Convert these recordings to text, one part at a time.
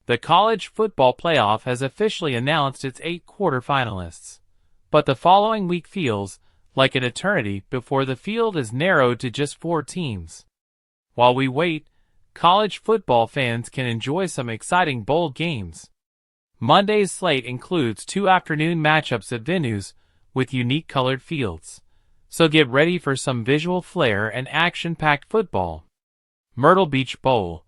The college football playoff has officially announced its 8 quarterfinalists, but the following week feels like an eternity before the field is narrowed to just 4 teams. While we wait, college football fans can enjoy some exciting bowl games. Monday's slate includes 2 afternoon matchups at venues with unique colored fields, so get ready for some visual flair and action-packed football. Myrtle Beach Bowl,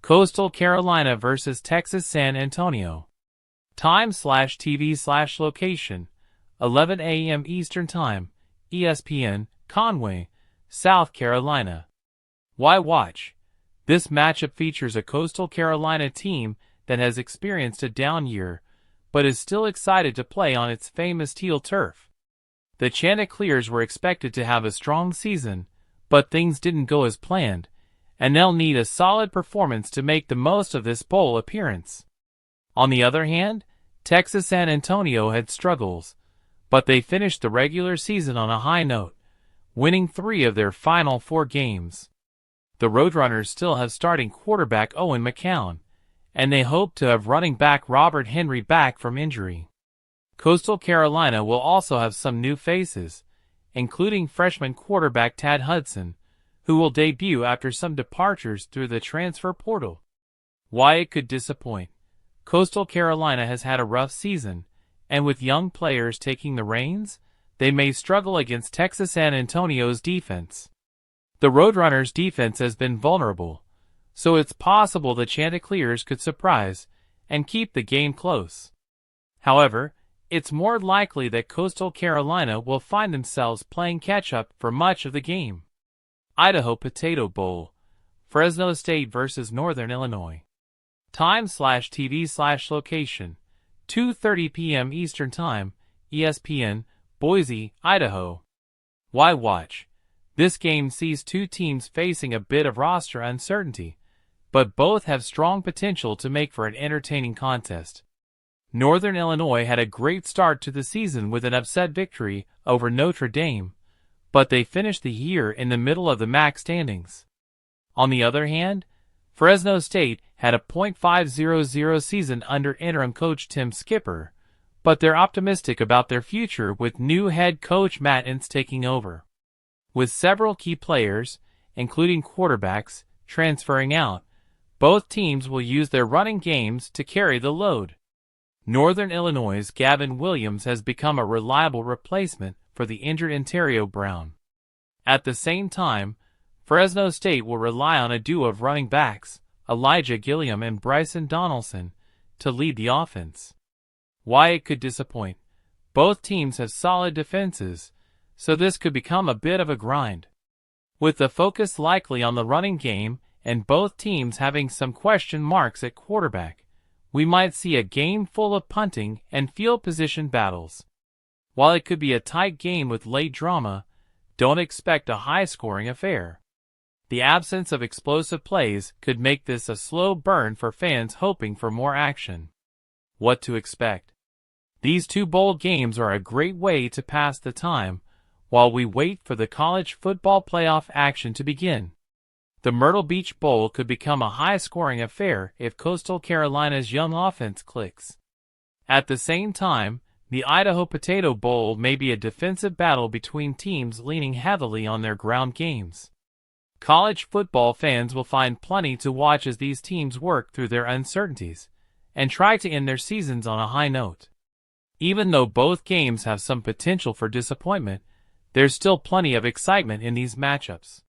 Coastal Carolina vs. Texas San Antonio. Time/TV/location, 11 a.m. Eastern Time, ESPN, Conway, South Carolina. Why watch? This matchup features a Coastal Carolina team that has experienced a down year, but is still excited to play on its famous teal turf. The Chanticleers were expected to have a strong season, but things didn't go as planned, and they'll need a solid performance to make the most of this bowl appearance. On the other hand, Texas San Antonio had struggles, but they finished the regular season on a high note, winning 3 of their final 4 games. The Roadrunners still have starting quarterback Owen McCown, and they hope to have running back Robert Henry back from injury. Coastal Carolina will also have some new faces, including freshman quarterback Tad Hudson, who will debut after some departures through the transfer portal. Why it could disappoint? Coastal Carolina has had a rough season, and with young players taking the reins, they may struggle against Texas San Antonio's defense. The Roadrunners' defense has been vulnerable, so it's possible the Chanticleers could surprise and keep the game close. However, it's more likely that Coastal Carolina will find themselves playing catch-up for much of the game. Idaho Potato Bowl, Fresno State vs. Northern Illinois. Time/TV/location, 2:30 p.m. Eastern Time, ESPN, Boise, Idaho. Why watch? This game sees 2 teams facing a bit of roster uncertainty, but both have strong potential to make for an entertaining contest. Northern Illinois had a great start to the season with an upset victory over Notre Dame, but they finished the year in the middle of the MAC standings. On the other hand, Fresno State had a .500 season under interim coach Tim Skipper, but they're optimistic about their future with new head coach Matt Ince taking over. With several key players, including quarterbacks, transferring out, both teams will use their running games to carry the load. Northern Illinois' Gavin Williams has become a reliable replacement for the injured Ontario Brown. At the same time, Fresno State will rely on a duo of running backs, Elijah Gilliam and Bryson Donaldson, to lead the offense. Why it could disappoint? Both teams have solid defenses, so this could become a bit of a grind. With the focus likely on the running game and both teams having some question marks at quarterback, we might see a game full of punting and field position battles. While it could be a tight game with late drama, don't expect a high-scoring affair. The absence of explosive plays could make this a slow burn for fans hoping for more action. What to expect? These 2 bowl games are a great way to pass the time while we wait for the college football playoff action to begin. The Myrtle Beach Bowl could become a high-scoring affair if Coastal Carolina's young offense clicks. At the same time, the Idaho Potato Bowl may be a defensive battle between teams leaning heavily on their ground games. College football fans will find plenty to watch as these teams work through their uncertainties and try to end their seasons on a high note. Even though both games have some potential for disappointment, there's still plenty of excitement in these matchups.